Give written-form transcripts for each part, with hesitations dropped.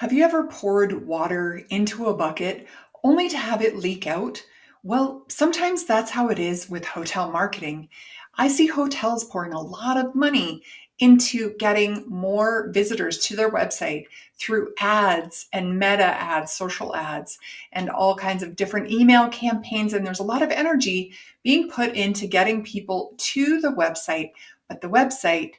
Have you ever poured water into a bucket only to have it leak out? Well, sometimes that's how it is with hotel marketing. I see hotels pouring a lot of money into getting more visitors to their website through ads and meta ads, social ads, and all kinds of different email campaigns. And there's a lot of energy being put into getting people to the website, but the website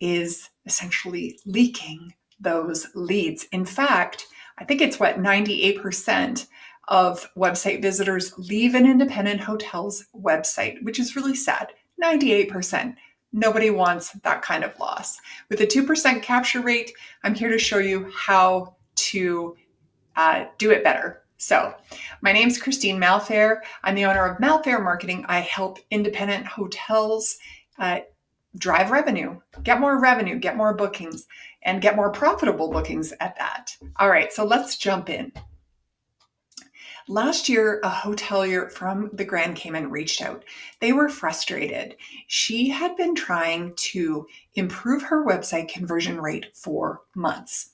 is essentially leaking those leads. In fact, I think it's 98% of website visitors leave an independent hotel's website, which is really sad. 98%. Nobody wants that kind of loss. With a 2% capture rate, I'm here to show you how to do it better. So my name is 𝘃𝗶𝗱𝗲. I'm the owner of Malfair Marketing. I help independent hotels drive revenue, get more bookings, and get more profitable bookings at that. All right, so let's jump in. Last year, a hotelier from the Grand Cayman reached out. They were frustrated. She had been trying to improve her website conversion rate for months.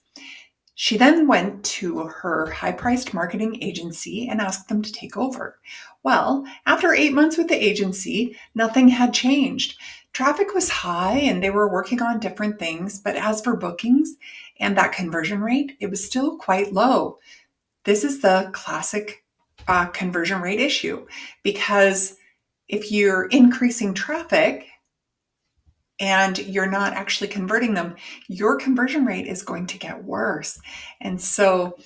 She then went to her high-priced marketing agency and asked them to take over. Well, after 8 months with the agency, nothing had changed. Traffic was high and they were working on different things, but as for bookings and that conversion rate, it was still quite low. This is the classic conversion rate issue, because if you're increasing traffic and you're not actually converting them, your conversion rate is going to get worse. And so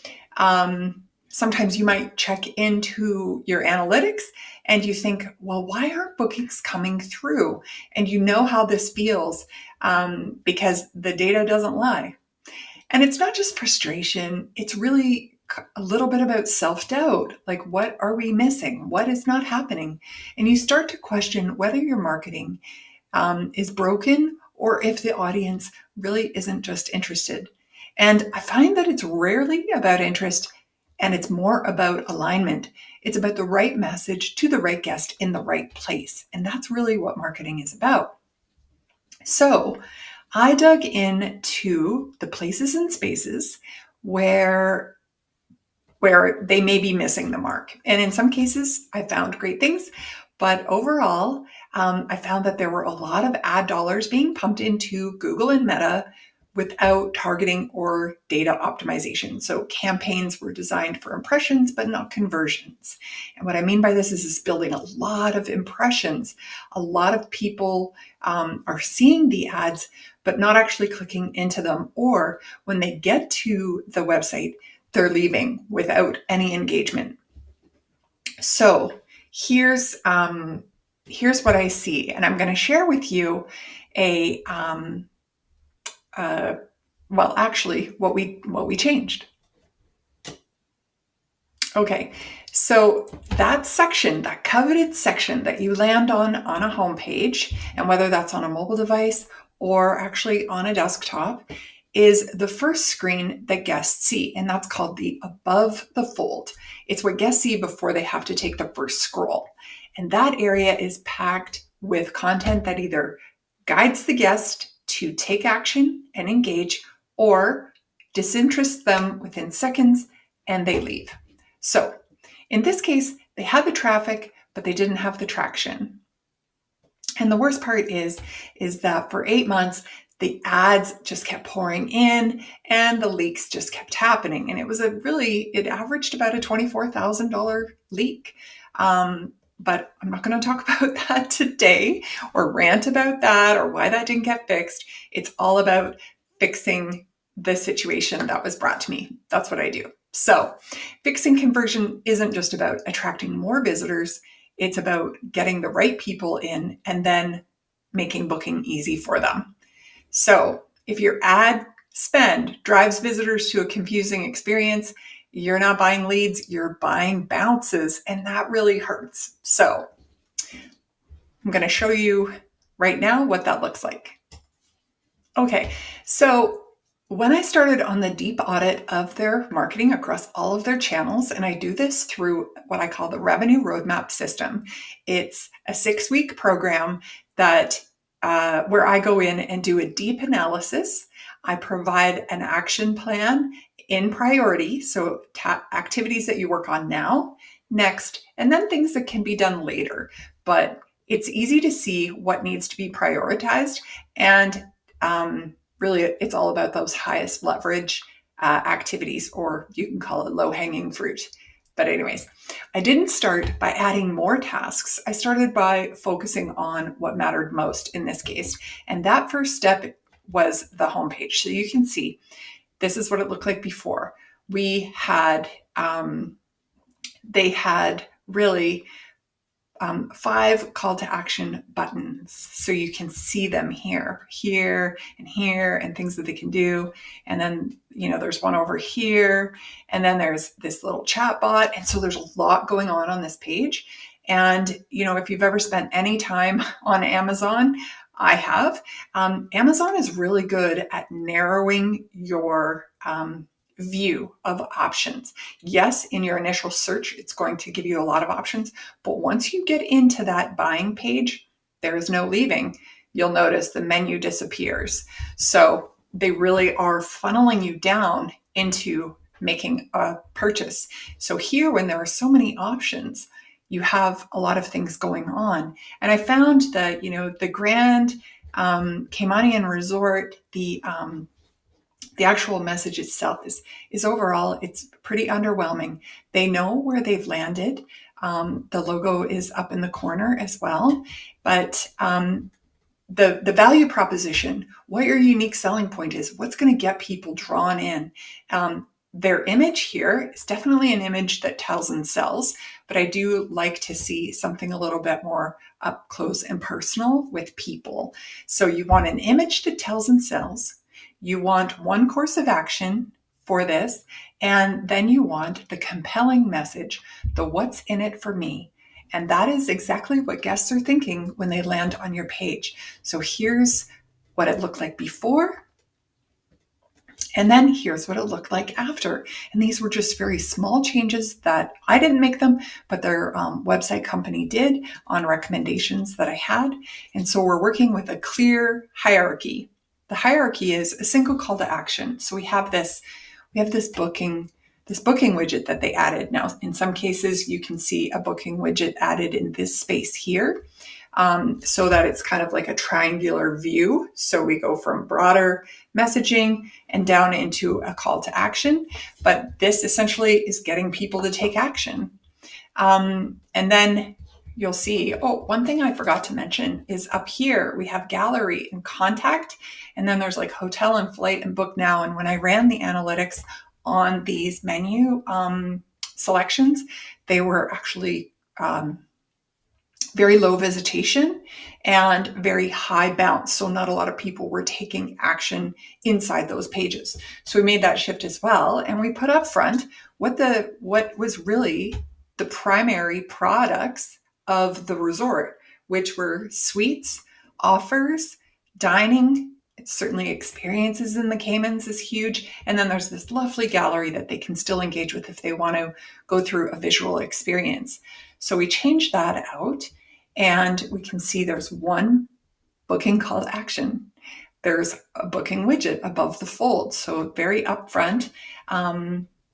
sometimes you might check into your analytics and you think, well, why aren't bookings coming through? And you know how this feels because the data doesn't lie. And it's not just frustration, it's really a little bit about self-doubt. Like, what are we missing? What is not happening? And you start to question whether your marketing is broken or if the audience really isn't just interested. And I find that it's rarely about interest, and it's more about alignment. It's about the right message to the right guest in the right place. And that's really what marketing is about. So I dug into the places and spaces where they may be missing the mark. And in some cases, I found great things. But overall, I found that there were a lot of ad dollars being pumped into Google and Meta without targeting or data optimization. So campaigns were designed for impressions, but not conversions. And what I mean by this is building a lot of impressions. A lot of people are seeing the ads, but not actually clicking into them. Or when they get to the website, they're leaving without any engagement. So here's what I see, and I'm going to share with you what we changed. Okay, so that section, that coveted section that you land on a homepage, and whether that's on a mobile device or actually on a desktop, is the first screen that guests see, and that's called the above the fold. It's what guests see before they have to take the first scroll. And that area is packed with content that either guides the guest to take action and engage, or disinterests them within seconds and they leave. So in this case, they had the traffic, but they didn't have the traction. And the worst part is that for 8 months, the ads just kept pouring in and the leaks just kept happening. And it averaged about a $24,000 leak. But I'm not going to talk about that today or rant about that or why that didn't get fixed. It's all about fixing the situation that was brought to me. That's what I do. So fixing conversion isn't just about attracting more visitors. It's about getting the right people in and then making booking easy for them. So if your ad spend drives visitors to a confusing experience, you're not buying leads, you're buying bounces, and that really hurts. So I'm going to show you right now what that looks like. Okay, so when I started on the deep audit of their marketing across all of their channels, and I do this through what I call the revenue roadmap system. It's a 6-week program that where I go in and do a deep analysis. I provide an action plan in priority. So activities that you work on now, next, and then things that can be done later. But it's easy to see what needs to be prioritized. And really, it's all about those highest leverage activities, or you can call it low-hanging fruit. But anyways, I didn't start by adding more tasks. I started by focusing on what mattered most in this case. And that first step was the homepage. So you can see this is what it looked like before. We had, they had really 5 call to action buttons. So you can see them here, and things that they can do. And then, there's one over here, and then there's this little chat bot. And so there's a lot going on this page. And, if you've ever spent any time on Amazon, I have, Amazon is really good at narrowing your view of options. Yes, in your initial search, it's going to give you a lot of options, but once you get into that buying page, there is no leaving. You'll notice the menu disappears. So they really are funneling you down into making a purchase. So here, when there are so many options, you have a lot of things going on. And I found that, the Grand Cayman Resort, the actual message itself is overall, it's pretty underwhelming. They know where they've landed. The logo is up in the corner as well. But the value proposition, what your unique selling point is, what's going to get people drawn in. Their image here is definitely an image that tells and sells, but I do like to see something a little bit more up close and personal with people. So you want an image that tells and sells. You want one course of action for this, and then you want the compelling message, the what's in it for me. And that is exactly what guests are thinking when they land on your page. So here's what it looked like before, and then here's what it looked like after. And these were just very small changes that I didn't make them, but their website company did on recommendations that I had. And so we're working with a clear hierarchy. The hierarchy is a single call to action. So we have this booking widget that they added. Now, in some cases, you can see a booking widget added in this space here, so that it's kind of like a triangular view. So we go from broader messaging and down into a call to action. But this essentially is getting people to take action. And then you'll see, one thing I forgot to mention is up here, we have gallery and contact, and then there's like hotel and flight and book now. And when I ran the analytics on these menu selections, they were actually very low visitation and very high bounce. So not a lot of people were taking action inside those pages. So we made that shift as well. And we put up front what was really the primary products of the resort, which were suites, offers, dining. It's certainly experiences in the Caymans is huge. And then there's this lovely gallery that they can still engage with if they want to go through a visual experience. So we changed that out, and we can see there's one booking call to action. There's a booking widget above the fold. So very upfront.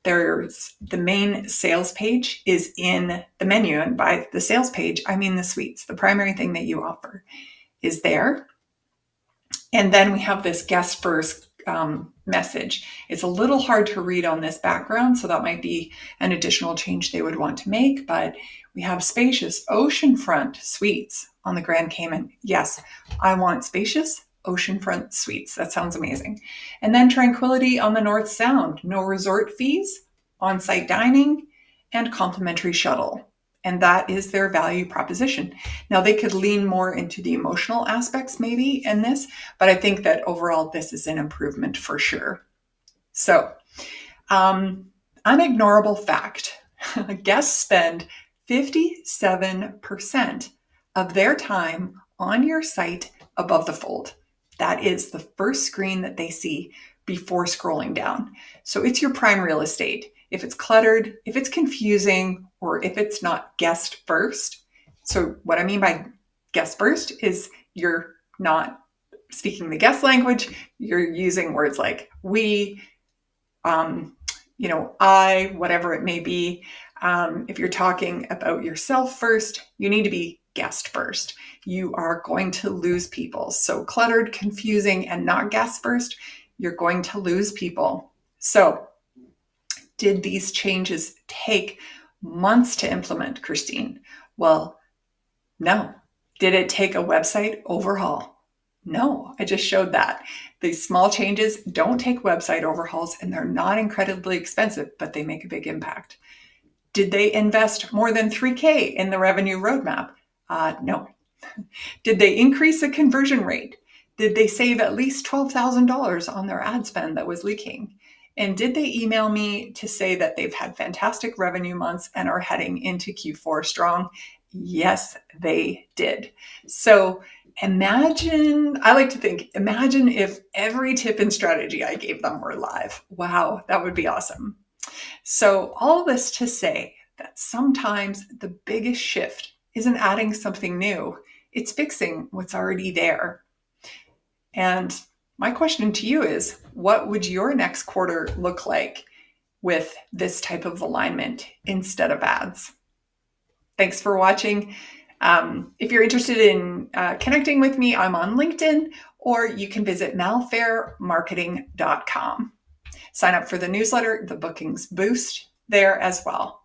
There's the main sales page is in the menu. And by the sales page, I mean the suites. The primary thing that you offer is there. And then we have this guest first message. It's a little hard to read on this background, so that might be an additional change they would want to make. But we have spacious oceanfront suites on the Grand Cayman. Yes, I want spacious oceanfront suites. That sounds amazing. And then tranquility on the North Sound. No resort fees, on-site dining, and complimentary shuttle. And that is their value proposition. Now, they could lean more into the emotional aspects maybe in this, but I think that overall this is an improvement for sure. So, unignorable fact, guests spend 57% of their time on your site above the fold. That is the first screen that they see before scrolling down. So it's your prime real estate. If it's cluttered, if it's confusing, or if it's not guest first. So what I mean by guest first is you're not speaking the guest language, you're using words like we, I, whatever it may be. If you're talking about yourself first, you need to be guest first. You are going to lose people. So cluttered, confusing, and not guest first, you're going to lose people. So did these changes take months to implement, Christine? Well, no. Did it take a website overhaul? No, I just showed that. These small changes don't take website overhauls, and they're not incredibly expensive, but they make a big impact. Did they invest more than $3,000 in the revenue roadmap? No. Did they increase the conversion rate? Did they save at least $12,000 on their ad spend that was leaking? And did they email me to say that they've had fantastic revenue months and are heading into Q4 strong? Yes, they did. So imagine if every tip and strategy I gave them were live. Wow, that would be awesome. So all this to say that sometimes the biggest shift isn't adding something new. It's fixing what's already there. And my question to you is, what would your next quarter look like with this type of alignment instead of ads? Thanks for watching. If you're interested in connecting with me, I'm on LinkedIn, or you can visit malfairmarketing.com. Sign up for the newsletter, the bookings boost there as well.